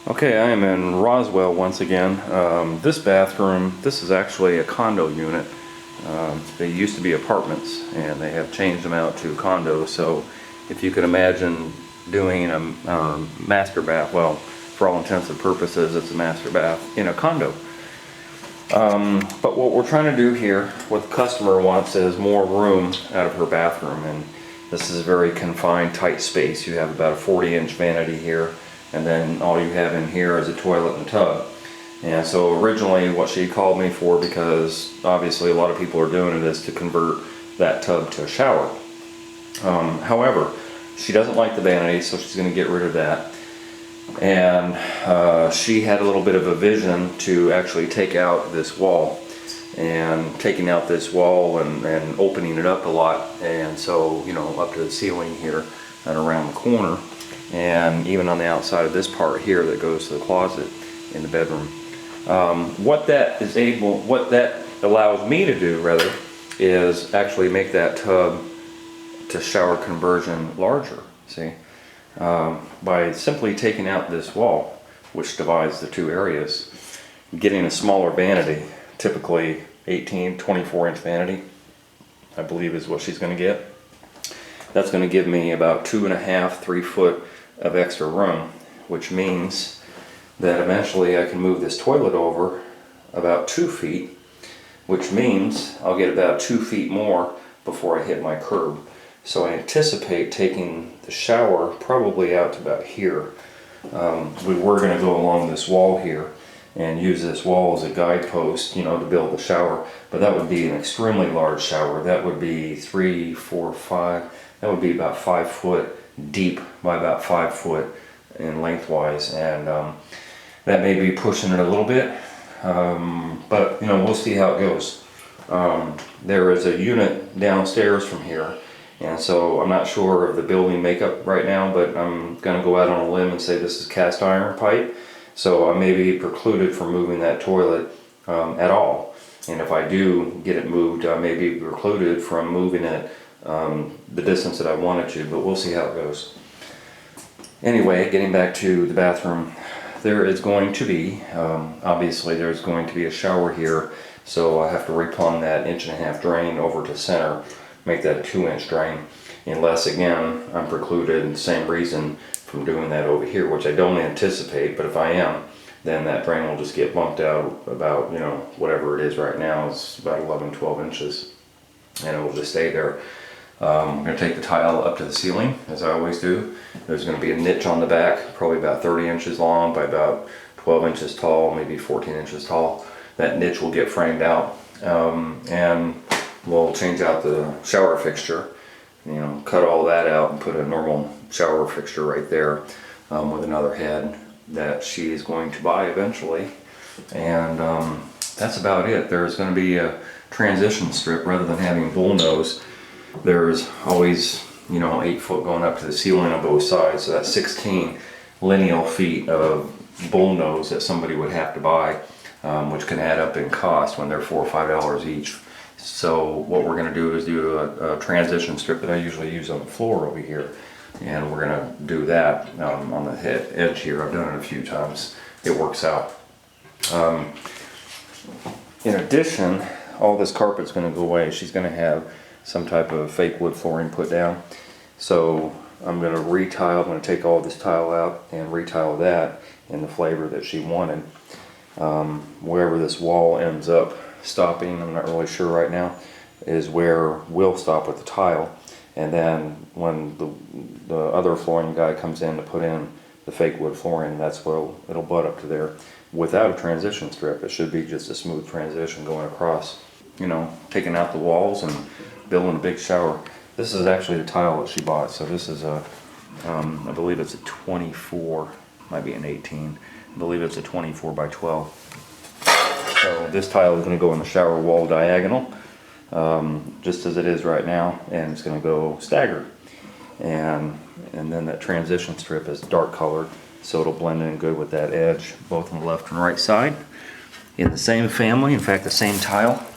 Okay, I am in Roswell once again. This bathroom, this is actually a condo unit. They used to be apartments and they have changed them out to condos. So if you could imagine doing a master bath, well, for all intents and purposes, it's a master bath in a condo. But what we're trying to do here, what the customer wants is more room out of her bathroom. And this is a very confined, tight space. You have about a 40-inch vanity here. And then all you have in here is a toilet and tub. And so originally what she called me for, because obviously a lot of people are doing it, is to convert that tub to a shower. However, she doesn't like the vanity, so she's going to get rid of that. And she had a little bit of a vision to actually take out this wall. And taking out this wall and opening it up a lot. And so, you know, up to the ceiling here and around the corner. And even on the outside of this part here that goes to the closet in the bedroom. What that allows me to do, rather, is actually make that tub to shower conversion larger, see? By simply taking out this wall, which divides the two areas, getting a smaller vanity, typically 18, 24-inch vanity, I believe is what she's going to get. That's going to give me about 2.5, 3 foot of extra room, which means that eventually I can move this toilet over about 2 feet, which means I'll get about 2 feet more before I hit my curb. So I anticipate taking the shower probably out to about here. We were going to go along this wall here and use this wall as a guidepost, you know, to build the shower, but that would be an extremely large shower. That would be 3, 4, 5, that would be about 5 foot deep by about 5 foot in lengthwise, and that may be pushing it a little bit, but you know, we'll see how it goes. There is a unit downstairs from here, and so I'm not sure of the building makeup right now, but I'm going to go out on a limb and say this is cast iron pipe, so I may be precluded from moving that toilet at all. And if I do get it moved, I may be precluded from moving it the distance that I wanted to, but we'll see how it goes. Anyway, getting back to the bathroom, there is going to be, obviously there's going to be a shower here, so I have to replumb that 1.5-inch drain over to center, make that a 2-inch drain, unless again I'm precluded, the same reason, from doing that over here, which I don't anticipate, but if I am, then that drain will just get bumped out about, you know, whatever it is right now, it's about 11-12 inches, and it will just stay there. I'm going to take the tile up to the ceiling, as I always do. There's going to be a niche on the back, probably about 30 inches long by about 12 inches tall, maybe 14 inches tall. That niche will get framed out, and we'll change out the shower fixture, you know, cut all that out and put a normal shower fixture right there with another head that she is going to buy eventually. And that's about it. There's going to be a transition strip rather than having bullnose. There's always, you know, 8 foot going up to the ceiling on both sides, so that's 16 lineal feet of bullnose that somebody would have to buy, which can add up in cost when they're $4 or $5 each. So what we're going to do is do a transition strip that I usually use on the floor over here, and we're going to do that on the edge here. I've done it a few times. It works out. In addition, all this carpet's going to go away. She's going to have some type of fake wood flooring put down. So I'm going to retile. I'm going to take all this tile out and retile that in the flavor that she wanted. Wherever this wall ends up stopping, I'm not really sure right now, is where we'll stop with the tile. And then when the other flooring guy comes in to put in the fake wood flooring, that's where it'll butt up to there. Without a transition strip, it should be just a smooth transition going across, you know, taking out the walls and building a big shower. This is actually the tile that she bought, so this is a, I believe it's a 24, might be an 18, I believe it's a 24 by 12. So this tile is going to go in the shower wall diagonal, just as it is right now, and it's going to go staggered. And then that transition strip is dark colored, so it'll blend in good with that edge, both on the left and right side. In the same family, in fact the same tile,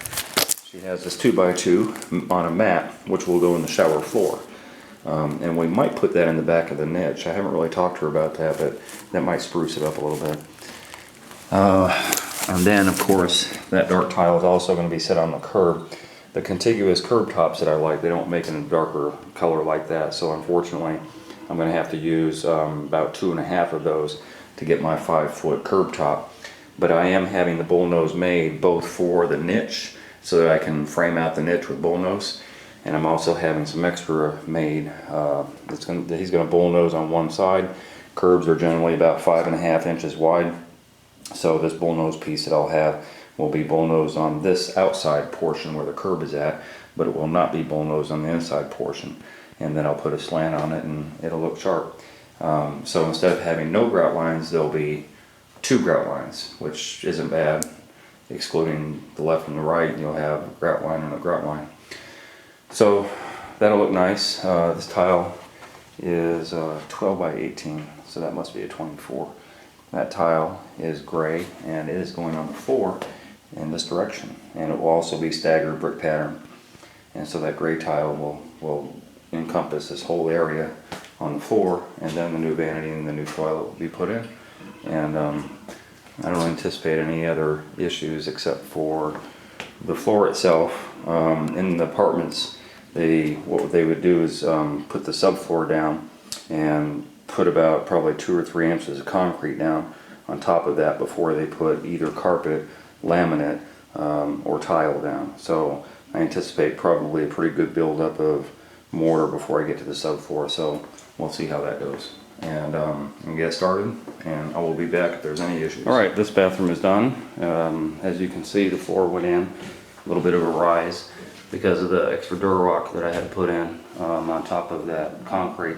she has this 2x2 on a mat, which will go in the shower floor. And we might put that in the back of the niche. I haven't really talked to her about that, but that might spruce it up a little bit. And then, of course, that dark tile is also going to be set on the curb. The contiguous curb tops that I like, they don't make in a darker color like that, so unfortunately I'm going to have to use about 2.5 of those to get my 5-foot curb top. But I am having the bullnose made both for the niche so that I can frame out the niche with bullnose, and I'm also having some extra made. He's going to bullnose on one side. Curbs are generally about 5.5 inches wide, so this bullnose piece that I'll have will be bullnose on this outside portion where the curb is at, but it will not be bullnose on the inside portion. And then I'll put a slant on it and it'll look sharp. So instead of having no grout lines, there'll be 2 grout lines, which isn't bad. Excluding the left and the right, you'll have a grout line and a grout line. So that'll look nice. This tile is 12 by 18, so that must be a 24. That tile is gray and it is going on the floor in this direction, and it will also be staggered brick pattern, and so that gray tile will encompass this whole area on the floor, and then the new vanity and the new toilet will be put in. And I don't anticipate any other issues except for the floor itself. In the apartments, what they would do is put the subfloor down and put about probably 2 or 3 inches of concrete down on top of that before they put either carpet, laminate, or tile down. So I anticipate probably a pretty good buildup of mortar before I get to the subfloor, so we'll see how that goes. And we'll get started, and I will be back if there's any issues. Alright, this bathroom is done. As you can see, the floor went in a little bit of a rise because of the extra Durarock that I had to put in on top of that concrete.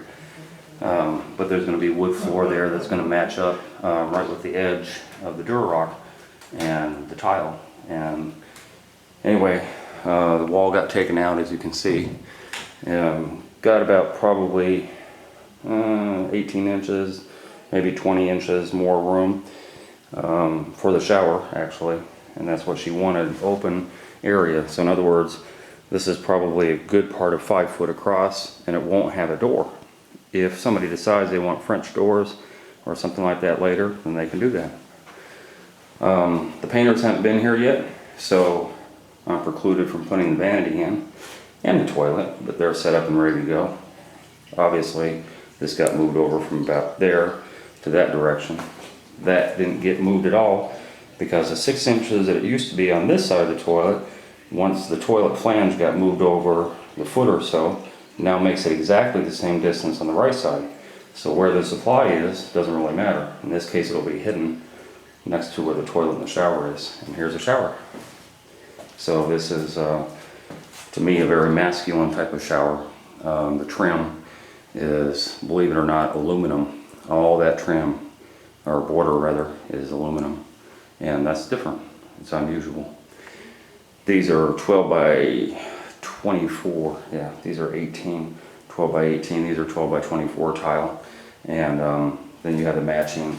But there's going to be wood floor there that's going to match up right with the edge of the Durarock and the tile. And anyway, the wall got taken out, as you can see. Got about probably 18 inches, maybe 20 inches more room for the shower, actually. And that's what she wanted, open area. So in other words, this is probably a good part of 5 foot across, and it won't have a door. If somebody decides they want French doors or something like that later, then they can do that. The painters haven't been here yet, so I'm precluded from putting the vanity in and the toilet, but they're set up and ready to go. Obviously, this got moved over from about there to that direction. That didn't get moved at all because the 6 inches that it used to be on this side of the toilet, once the toilet flange got moved over the foot or so, now makes it exactly the same distance on the right side. So where the supply is doesn't really matter. In this case, it'll be hidden next to where the toilet and the shower is. And here's a shower. So this is, to me, a very masculine type of shower. The trim is, believe it or not, aluminum. All that trim, or border rather, is aluminum. And that's different. It's unusual. These are 12 by 24, yeah, these are 12 by 18, these are 12 by 24 tile. And then you have the matching,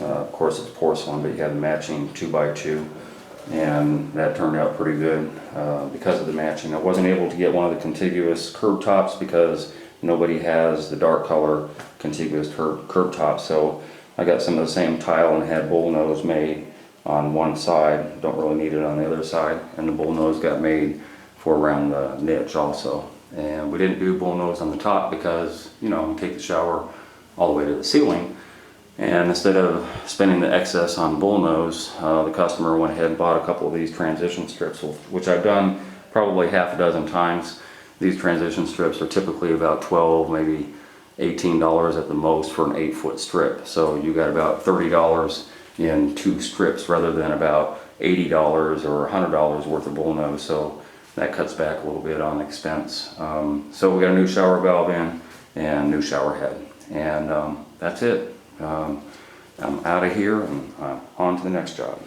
of course it's porcelain, but you have the matching 2 by 2. And that turned out pretty good because of the matching. I wasn't able to get one of the contiguous curb tops because nobody has the dark color contiguous curb top. So I got some of the same tile and had bullnose made on one side. Don't really need it on the other side. And the bullnose got made for around the niche also. And we didn't do bullnose on the top because, you know, you take the shower all the way to the ceiling. And instead of spending the excess on bullnose, the customer went ahead and bought a couple of these transition strips, which I've done probably half a dozen times. These transition strips are typically about $12, maybe $18 at the most for an 8-foot strip. So you got about $30 in 2 strips rather than about $80 or $100 worth of bullnose. So that cuts back a little bit on expense. So we got a new shower valve in and new shower head. And that's it. I'm out of here and on to the next job.